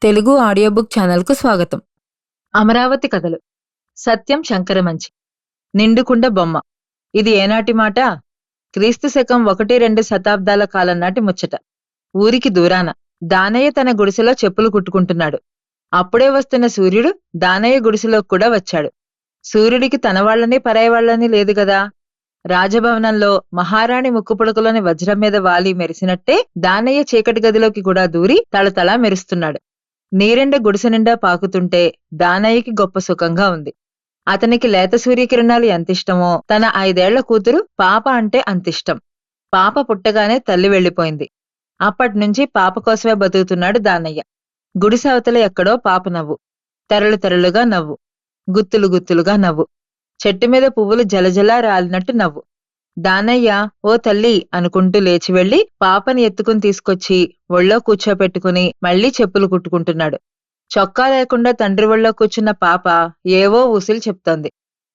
Telugu audio book ఛానల్కు స్వాగతం. అమరావతి కథలు. సత్యం శంకరమంచి. నిండుకుండ బొమ్మ. ఇది ఏనాటి మాట? క్రీస్తు శకం 1-2 శతాబ్దాల కాలం నాటి ముచ్చట. ఊరికి దూరాన దానయ్య తన గుడిసెలో చెప్పులు కుట్టుకుంటున్నాడు. అప్పుడే వస్తున్న సూర్యుడు దానయ్య గుడిసెలోకి కూడా వచ్చాడు. సూర్యుడికి తనవాళ్లని పరాయివాళ్లని లేదు గదా. రాజభవనంలో మహారాణి ముక్కుపుడకలోని వజ్రం మీద వాలి మెరిసినట్టే దానయ్య చీకటి గదిలోకి కూడా దూరి తళతళా మెరుస్తున్నాడు. నీరెండ గుడిసె నిండా పాకుతుంటే దానయ్యకి గొప్ప సుఖంగా ఉంది. అతనికి లేత సూర్యకిరణాలు ఎంతిష్టమో తన 5 ఏళ్ల కూతురు పాప అంటే అంతిష్టం. పాప పుట్టగానే తల్లి వెళ్లిపోయింది. అప్పట్నుంచి పాప కోసమే బతుకుతున్నాడు దానయ్య. గుడిసె అవతల ఎక్కడో పాప నవ్వు. తెరలు తెరలుగా నవ్వు. గుత్తులు గుత్తులుగా నవ్వు. చెట్టు మీద పువ్వులు జలజలా రాలినట్టు నవ్వు. దానయ్య ఓ తల్లి అనుకుంటూ లేచి వెళ్లి పాపని ఎత్తుకుని తీసుకొచ్చి ఒళ్ళో కూర్చోపెట్టుకుని మళ్లీ చెప్పులు కుట్టుకుంటున్నాడు. చొక్కా లేకుండా తండ్రి ఒళ్ళో కూర్చున్న పాప ఏవో ఊసులు చెప్తోంది.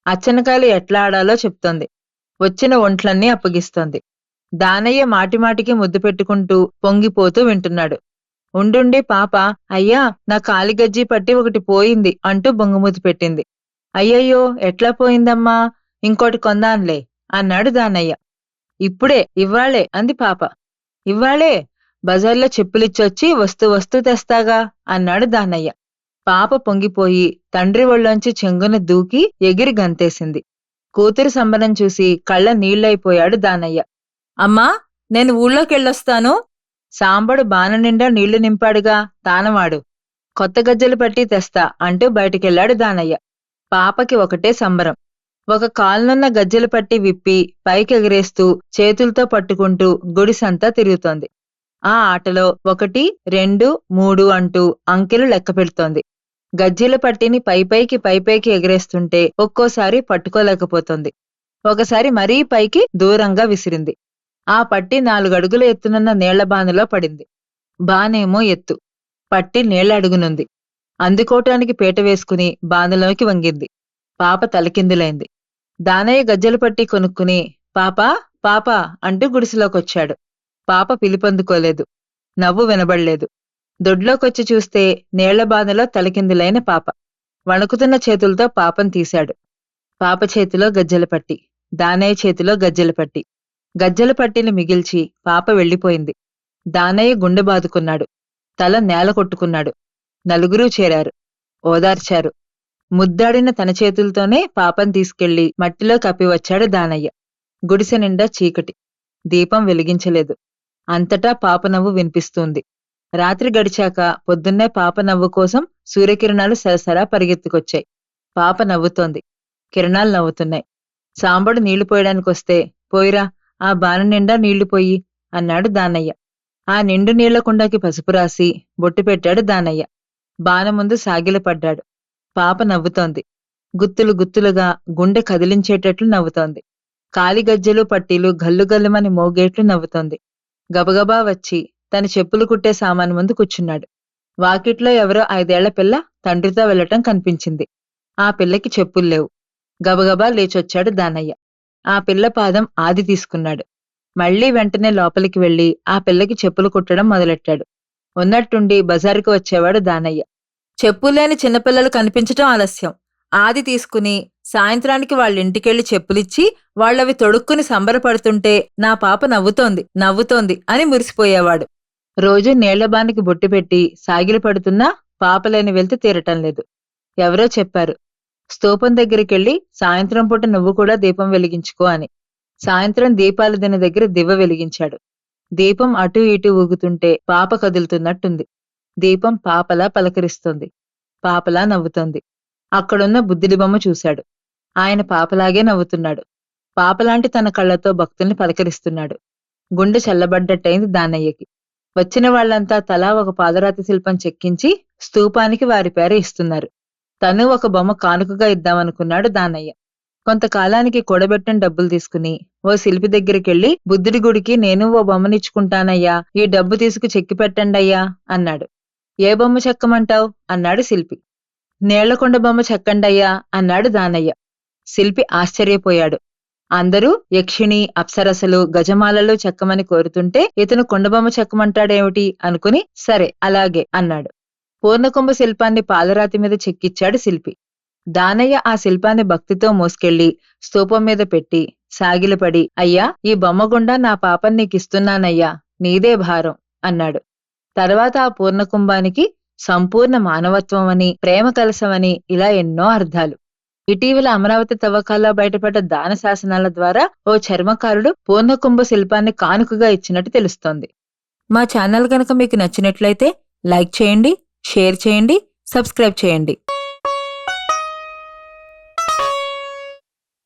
అచ్చనకాయలు ఎట్లా ఆడాలో చెప్తోంది. వచ్చిన ఒంట్లన్నీ అప్పగిస్తోంది. దానయ్య మాటిమాటికి ముద్దు పెట్టుకుంటూ పొంగిపోతూ వింటున్నాడు. ఉండుండి పాప అయ్యా నా కాలిగజ్జి పట్టి ఒకటి పోయింది అంటూ బొంగుమూతి పెట్టింది. అయ్యయ్యో ఎట్లా పోయిందమ్మా, ఇంకోటి కొందాన్లే అన్నాడు దానయ్య. ఇప్పుడే ఇవ్వాళే అంది పాప. ఇవ్వాళే బజార్లో చెప్పులిచ్చొచ్చి వస్తూ తెస్తాగా అన్నాడు దానయ్య. పాప పొంగిపోయి తండ్రి ఒళ్ళోంచి చెంగున దూకి ఎగిరి గంతేసింది. కూతురు సంబరం చూసి కళ్ళ నీళ్లైపోయాడు దానయ్య. అమ్మా నేను ఊళ్ళోకెళ్ళొస్తాను. సాంబడు బాన నిండా నీళ్లు నింపాడుగా తానవాడు. కొత్త గజ్జలు పట్టి తెస్తా అంటూ బయటికెళ్లాడు దానయ్య. పాపకి ఒకటే సంబరం. ఒక కాలునున్న గజ్జెలు పట్టి విప్పి పైకెగిరేస్తూ చేతులతో పట్టుకుంటూ గుడిసంతా తిరుగుతోంది. ఆ ఆటలో 1, 2, 3 అంటూ అంకెలు లెక్క పెడుతోంది. గజ్జెల పట్టిని పైపైకి ఎగిరేస్తుంటే ఒక్కోసారి పట్టుకోలేకపోతోంది. ఒకసారి మరీ పైకి దూరంగా విసిరింది. ఆ పట్టి 4 అడుగుల ఎత్తునున్న నీళ్ల బానలో పడింది. బానేమో ఎత్తు, పట్టి నీళ్ల అడుగునుంది. అందుకోటానికి పీట వేసుకుని బానలోకి వంగింది. పాప తలకిందులైంది. దానయ్య గజ్జెలు పట్టి కొనుక్కుని పాపా పాపా అంటూ గుడిసెలోకొచ్చాడు. పాప పిలిపొందుకోలేదు. నవ్వు వినబడలేదు. దొడ్లోకొచ్చి చూస్తే నీళ్ల బానలో తలకిందులైన పాప. వణుకుతున్న చేతులతో పాపం తీశాడు. పాప చేతిలో గజ్జెల పట్టి, దానయ్య చేతిలో గజ్జెల పట్టి. గజ్జెల పట్టిని మిగిల్చి పాప వెళ్లిపోయింది. దానయ్య గుండె బాదుకున్నాడు. తల నేల కొట్టుకున్నాడు. నలుగురూ చేరారు. ఓదార్చారు. ముద్దాడిన తన చేతులతోనే పాపం తీసుకెళ్లి మట్టిలో కప్పివచ్చాడు దానయ్య. గుడిసె నిండా చీకటి. దీపం వెలిగించలేదు. అంతటా పాప నవ్వు వినిపిస్తుంది. రాత్రి గడిచాక పొద్దున్నే పాప నవ్వు కోసం సూర్యకిరణాలు సరసరా పరిగెత్తుకొచ్చాయి. పాప నవ్వుతోంది. కిరణాలు నవ్వుతున్నాయి. సాంబడు నీళ్లు పోయడానికొస్తే పోయిరా, ఆ బాన నిండా నీళ్లు పోయి అన్నాడు దానయ్య. ఆ నిండు నీళ్ల కుండకి పసుపు రాసి బొట్టు పెట్టాడు దానయ్య. బాన ముందు సాగిలపడ్డాడు. పాప నవ్వుతోంది. గుత్తులు గుత్తులుగా గుండె కదిలించేటట్లు నవ్వుతోంది. కాలిగజ్జెలు పట్టీలు గల్లుగల్లుమని మోగేట్లు నవ్వుతోంది. గబగబా వచ్చి తన చెప్పులు కుట్టే సామాను ముందు కూర్చున్నాడు. వాకిట్లో ఎవరో 5 ఏళ్ల పిల్ల తండ్రితో వెళ్లటం కనిపించింది. ఆ పిల్లకి చెప్పుల్లేవు. గబగబా లేచొచ్చాడు దానయ్య. ఆ పిల్ల పాదం ఆది తీసుకున్నాడు. మళ్లీ వెంటనే లోపలికి వెళ్లి ఆ పిల్లకి చెప్పులు కుట్టడం మొదలెట్టాడు. ఉన్నట్టుండి బజారుకు వచ్చేవాడు దానయ్య. చెప్పులేని చిన్నపిల్లలు కనిపించటం ఆలస్యం. ఆది తీసుకుని సాయంత్రానికి వాళ్ళింటికెళ్లి చెప్పులిచ్చి వాళ్ళవి తొడుక్కుని సంబరపడుతుంటే నా పాప నవ్వుతోంది అని మురిసిపోయేవాడు. రోజూ నీళ్లబానికి బొట్టు పెట్టి సాగిలి పడుతున్నా పాపలేని వెళ్తి తీరటం లేదు. ఎవరో చెప్పారు, స్తూపం దగ్గరికెళ్లి సాయంత్రం పూట నువ్వు కూడా దీపం వెలిగించుకో అని. సాయంత్రం దీపాల దిన దగ్గర దివ్వ వెలిగించాడు. దీపం అటూ ఇటూ ఊగుతుంటే పాప కదులుతున్నట్టుంది. దీపం పాపలా పలకరిస్తోంది. పాపలా నవ్వుతోంది. అక్కడున్న బుద్ధుడి బొమ్మ చూశాడు. ఆయన పాపలాగే నవ్వుతున్నాడు. పాపలాంటి తన కళ్లతో భక్తుల్ని పలకరిస్తున్నాడు. గుండె చల్లబడ్డట్టయింది దానయ్యకి. వచ్చిన వాళ్లంతా తలా ఒక పాదరాతి శిల్పం చెక్కించి స్తూపానికి వారి పేర ఇస్తున్నారు. తను ఒక బొమ్మ కానుకగా ఇద్దామనుకున్నాడు దానయ్య. కొంతకాలానికి కూడబెట్టిన డబ్బులు తీసుకుని ఓ శిల్పి దగ్గరికెళ్లి బుద్ధుడి గుడికి నేను ఓ బొమ్మనిచ్చుకుంటానయ్యా, ఈ డబ్బు తీసుకు చెక్కి పెట్టండయ్యా అన్నాడు. ఏ బొమ్మ చెక్కమంటావ్ అన్నాడు శిల్పి. నీళ్లకొండ బొమ్మ చెక్కండయ్యా అన్నాడు దానయ్య. శిల్పి ఆశ్చర్యపోయాడు. అందరూ యక్షిణి, అప్సరసలు, గజమాలలు చెక్కమని కోరుతుంటే ఇతను కొండబొమ్మ చెక్కమంటాడేమిటి అనుకుని సరే అలాగే అన్నాడు. పూర్ణకుంభ శిల్పాన్ని పాలరాతి మీద చెక్కిచ్చాడు శిల్పి. దానయ్య ఆ శిల్పాన్ని భక్తితో మోసుకెళ్లి స్తూపం మీద పెట్టి సాగిలపడి, అయ్యా, ఈ బొమ్మ గుండా నా పాపం నీకిస్తున్నానయ్యా, నీదే భారం అన్నాడు. తర్వాత ఆ పూర్ణకుంభానికి సంపూర్ణ మానవత్వం అని, ప్రేమ కలసమని, ఇలా ఎన్నో అర్థాలు. ఇటీవల అమరావతి తవ్వకాల్లో బయటపడ్డ దాన శాసనాల ద్వారా ఓ చర్మకారుడు పూర్ణకుంభ శిల్పాన్ని కానుకగా ఇచ్చినట్టు తెలుస్తోంది. మా ఛానల్ గనక మీకు నచ్చినట్లయితే లైక్ చేయండి, షేర్ చేయండి, సబ్స్క్రైబ్ చేయండి.